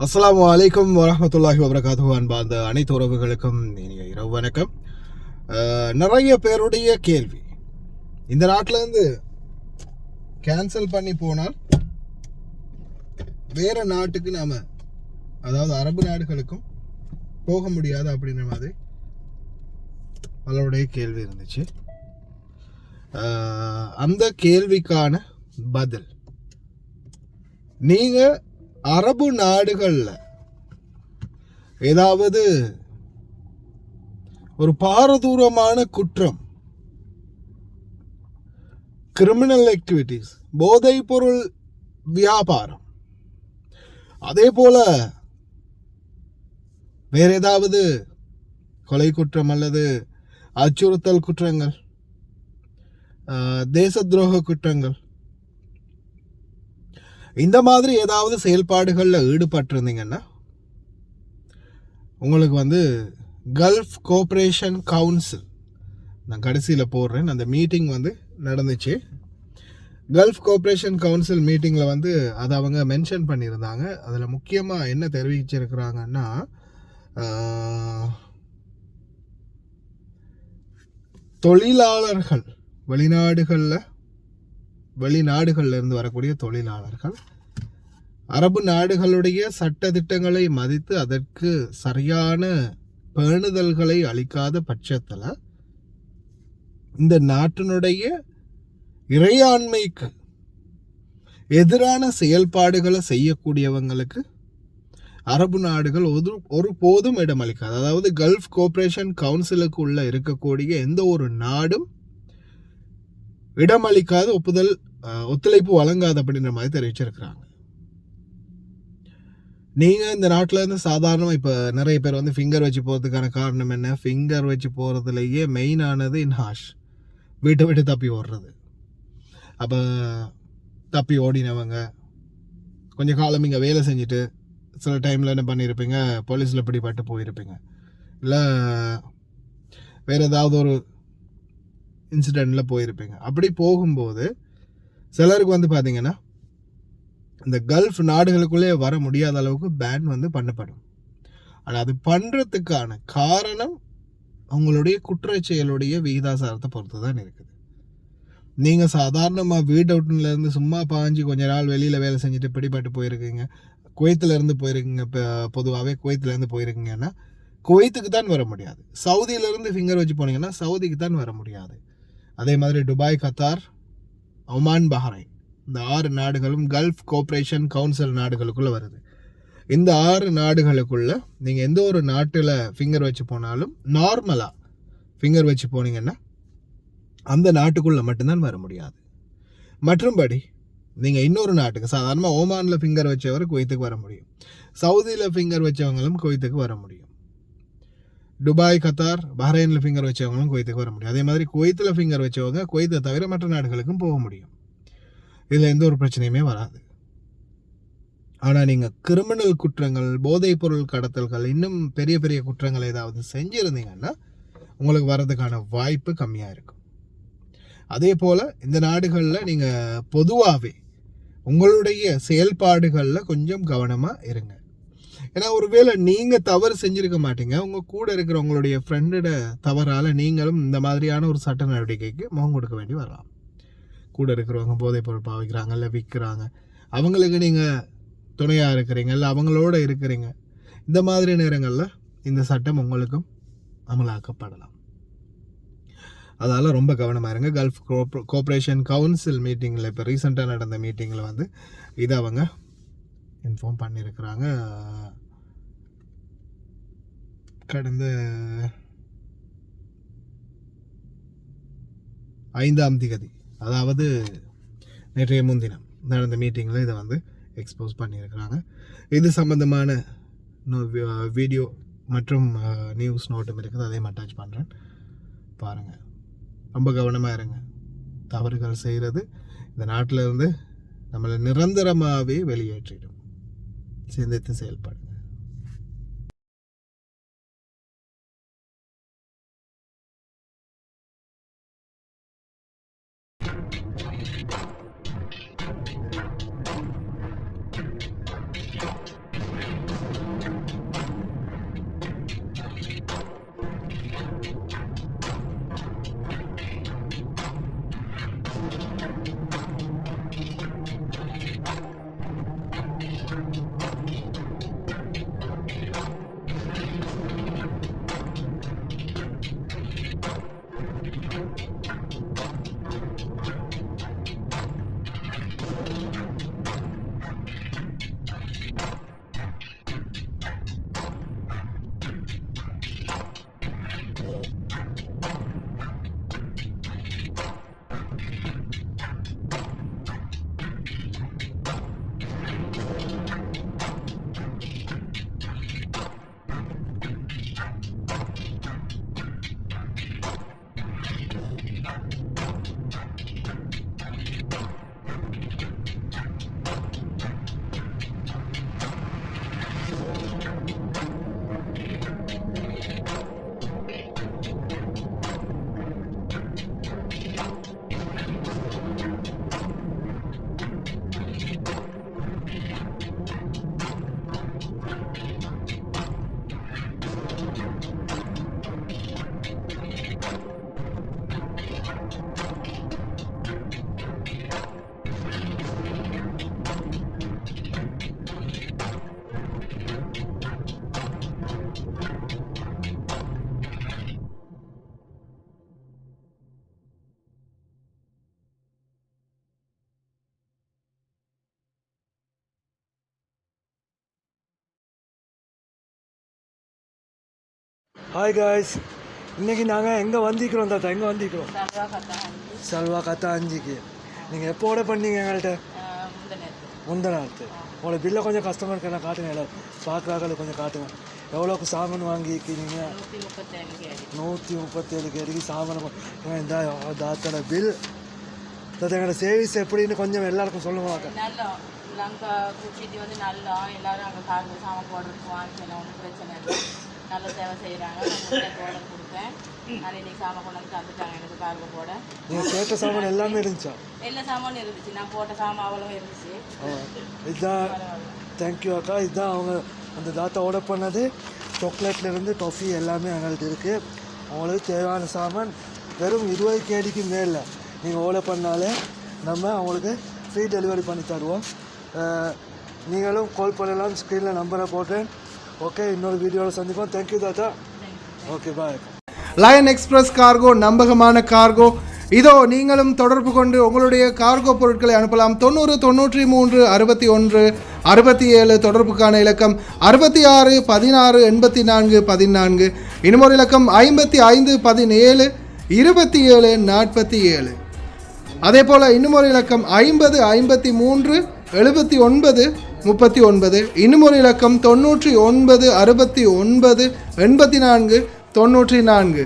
அஸ்ஸலாமு அலைக்கும் வரஹ்மத்துல்லாஹி வபரகாத்துஹு. அன்பார்ந்த அனைத்து உறவுகளுக்கும் இனிய இரவு வணக்கம். நிறைய பேருடைய கேள்வி, இந்த நாட்டிலேருந்து கேன்சல் பண்ணி போனால் வேறு நாட்டுக்கு நாம், அதாவது அரபு நாடுகளுக்கும் போக முடியாது அப்படின்ற மாதிரி பலருடைய கேள்வி இருந்துச்சு. அந்த கேள்விக்கான பதில், நீங்கள் அரபு நாடுகளில் ஏதாவது ஒரு பாரதூரமான குற்றம், கிரிமினல் ஆக்டிவிட்டீஸ், போதைப் பொருள் வியாபாரம், அதே போல வேற ஏதாவது கொலை குற்றம் அல்லது அச்சுறுத்தல் குற்றங்கள், தேச துரோக குற்றங்கள், இந்த மாதிரி ஏதாவது செயல்பாடுகளில் ஈடுபட்டிருந்தீங்கன்னா உங்களுக்கு கல்ஃப் கோஆப்ரேஷன் கவுன்சில், நான் கடைசியில் போடுறேன், அந்த மீட்டிங் நடந்துச்சு. கல்ஃப் கோஆப்ரேஷன் கவுன்சில் மீட்டிங்கில் அதை அவங்க மென்ஷன் பண்ணியிருந்தாங்க. அதில் முக்கியமாக என்ன தெரிவிச்சிருக்கிறாங்கன்னா, தொழிலாளர்கள், வெளிநாடுகளில் இருந்து வரக்கூடிய தொழிலாளர்கள் அரபு நாடுகளுடைய சட்ட திட்டங்களை மதித்து அதற்கு சரியான பேணுதல்களை அளிக்காத பட்சத்தில் இந்த நாட்டினுடைய இறையாண்மைக்கு எதிரான செயல்பாடுகளை செய்யக்கூடியவங்களுக்கு அரபு நாடுகள் ஒருபோதும் இடமளிக்காது. அதாவது கல்ஃப் கோஆப்ரேஷன் கவுன்சிலுக்கு உள்ள இருக்கக்கூடிய எந்த ஒரு நாடும் இடமளிக்காது, ஒத்துழைப்பு வழங்காது அப்படின்ற மாதிரி தெரிவிச்சிருக்கிறாங்க. நீங்கள் இந்த நாட்டில் இருந்து சாதாரணமாக இப்போ நிறைய பேர் ஃபிங்கர் வச்சு போகிறதுக்கான காரணம் என்ன? ஃபிங்கர் வச்சு போகிறதுலையே மெயினானது இன்ஹாஷ், வீட்டை விட்டு தப்பி ஓடுறது. அப்போ தப்பி ஓடினவங்க கொஞ்சம் காலம் இங்கே வேலை செஞ்சுட்டு சில டைமில் என்ன பண்ணியிருப்பீங்க, போலீஸில் பிடிபட்டு போயிருப்பீங்க, இல்லை வேறு ஏதாவது ஒரு இன்சிடெண்ட்டில் போயிருப்பீங்க. அப்படி போகும்போது சிலருக்கு பார்த்தீங்கன்னா இந்த கல்ஃப் நாடுகளுக்குள்ளே வர முடியாத அளவுக்கு பேன் பண்ணப்படும். ஆனால் அது பண்ணுறதுக்கான காரணம் அவங்களுடைய குற்றச்செயலுடைய விகிதாசாரத்தை பொறுத்து தான் இருக்குது. நீங்கள் சாதாரணமாக வீட் அவுட்லேருந்து சும்மா பாஞ்சு கொஞ்ச நாள் வெளியில் வேலை செஞ்சுட்டு பிடிபட்டு போயிருக்கீங்க, குவைத்திலேருந்து போயிருக்கீங்க, இப்போ பொதுவாகவே குவைத்திலேருந்து போயிருக்கீங்கன்னா குவைத்துக்கு தான் வர முடியாது. சவுதியிலேருந்து ஃபிங்கர் வச்சு போனீங்கன்னா சவுதிக்கு தான் வர முடியாது. அதே மாதிரி துபாய், கத்தார், ஒமான், பஹ்ரைன், இந்த 6 நாடுகளும் கல்ஃப் கோஆப்ரேஷன் கவுன்சில் நாடுகளுக்குள்ளே வருது. இந்த 6 நாடுகளுக்குள்ளே நீங்கள் எந்த ஒரு நாட்டில் ஃபிங்கர் வச்சு போனாலும் நார்மலாக ஃபிங்கர் வச்சு போனீங்கன்னா அந்த நாட்டுக்குள்ளே மட்டும்தான் வர முடியாது. மற்றும்படி நீங்கள் இன்னொரு நாட்டுக்கு, சாதாரணமாக ஓமானில் ஃபிங்கர் வச்சவர் குவைத்துக்கு வர முடியும், சவுதியில் ஃபிங்கர் வச்சவங்களும் குவைத்துக்கு வர முடியும், துபாய், கத்தார், பஹ்ரைனில் ஃபிங்கர் வச்சவங்களும் குவைத்துக்கு வர முடியும். அதே மாதிரி குவைத்தில் ஃபிங்கர் வச்சவங்க குவைத்தை தவிர மற்ற நாடுகளுக்கும் போக முடியும். இதில் எந்த ஒரு பிரச்சனையுமே வராது. ஆனால் நீங்கள் கிரிமினல் குற்றங்கள், போதைப் பொருள் கடத்தல்கள், இன்னும் பெரிய பெரிய குற்றங்கள் ஏதாவது செஞ்சுருந்தீங்கன்னா உங்களுக்கு வர்றதுக்கான வாய்ப்பு கம்மியாக இருக்கும். அதே போல் இந்த நாடுகளில் நீங்கள் பொதுவாகவே உங்களுடைய செயல்பாடுகளில் கொஞ்சம் கவனமாக இருங்க. ஏன்னா ஒருவேளை நீங்கள் தவறு செஞ்சுருக்க மாட்டீங்க, உங்கள் கூட இருக்கிற உங்களுடைய ஃப்ரெண்டோட தவறால் நீங்களும் இந்த மாதிரியான ஒரு சட்ட நடவடிக்கைக்கு முகம் கொடுக்க வேண்டி வரலாம். கூட இருக்கிறவங்க போதைப் பொருள் பாவிக்கிறாங்க, இல்லை விற்கிறாங்க, அவங்களுக்கு நீங்கள் துணையாக இருக்கிறீங்க, இல்லை அவங்களோட இருக்கிறீங்க, இந்த மாதிரி நேரங்களில் இந்த சட்டம் உங்களுக்கும் அமலாக்கப்படலாம். அதனால் ரொம்ப கவனமாக இருங்க. கல்ஃப் கோஆப்ரேஷன் கவுன்சில் மீட்டிங்கில், இப்போ ரீசெண்டாக நடந்த மீட்டிங்கில் இதை அவங்க இன்ஃபார்ம் பண்ணியிருக்கிறாங்க. கடந்த 5ஆம் தேதி, அதாவது நேற்றைய முன்தினம் நடந்த மீட்டிங்கில் இதை எக்ஸ்போஸ் பண்ணியிருக்கிறாங்க. இது சம்பந்தமான வீடியோ மற்றும் நியூஸ் நோட்டும் இருக்குது, அதையும் அட்டாச் பண்ணுறேன், பாருங்கள். ரொம்ப கவனமாக இருங்க. தவறுகள் செய்கிறது இந்த நாட்டில் இருந்து நம்மளை நிரந்தரமாகவே வெளியேற்றிடும். சிந்தித்து செயல்படுங்க. ஹாய் காய்ஸ், இன்றைக்கி நாங்கள் எங்கே வந்திக்கிறோம் தாத்தா? எங்கே வந்திக்கிறோம்? சல்வா கத்தா அஞ்சுக்கு. நீங்கள் எப்போ ஆர்டர் பண்ணீங்க எங்கள்கிட்ட? முந்தநாத்து. உங்களோட பில்லை கொஞ்சம் கஸ்டமருக்கு நான் காட்டுங்க, எல்லாம் பார்க்குறாங்க, கொஞ்சம் காட்டுங்க. எவ்வளோக்கு சாமான் வாங்கிக்கிறீங்க? 137 கேடிக்கு சாமான். இந்த தாத்தோட பில். தாத்தா எங்களோட சர்வீஸ் எப்படின்னு கொஞ்சம் எல்லாருக்கும் சொல்லுவாங்க. நாங்கள் கூட்டிகிட்டு வந்து நல்லா எல்லோரும் அங்கே கார்டு சாமான் போடுறதுக்கு வாங்கிக்கணும், ஒன்றும் பிரச்சனை இல்லை. நல்ல சேவை செய்கிறாங்க. நான் ஆர்டர் கொடுத்தேன். நான் இன்னைக்கு சாமான் கொண்டு வந்து தந்துட்டாங்க எனக்கு கார்டு போட. நீங்கள் கேட்ட சாமான் எல்லாமே இருந்துச்சா? எல்லா சாமானும் இருந்துச்சு. நான் போட்ட சாமான் அவ்வளோ இருந்துச்சு. இதுதான். தேங்க்யூ அக்கா. இதுதான் அவங்க அந்த தாத்தா ஆர்டர் பண்ணது. சாக்லேட்லேருந்து டாஃபி எல்லாமே எங்கள்கிட்ட இருக்குது. அவங்களுக்கு தேவையான சாமான் வெறும் 20 கேடிக்கு மேலே நீங்கள் ஆர்டர் பண்ணாலே நம்ம அவங்களுக்கு ஃப்ரீ டெலிவரி பண்ணி தருவோம். நீங்களும் கால் பண்ணலாம். ஸ்க்ரீனில் நம்பரை போட்டேன். ஓகே, இன்னொரு வீடியோவில் சந்திப்போம். தேங்க்யூ தாத்தா. ஓகே, பாய். லயன் எக்ஸ்பிரஸ் கார்கோ நம்பகமான கார்கோ. இதோ நீங்களும் தொடர்பு கொண்டு உங்களுடைய கார்கோ பொருட்களை அனுப்பலாம். 90 93 61 67 தொடர்புக்கான இலக்கம் 66 16 84 14. இன்னொரு இலக்கம் 55 17 27 47. அதே போல் இன்னுமொரு இலக்கம் 50 53 79 39. இன்னுமொரு இலக்கம் 99 69 84 94.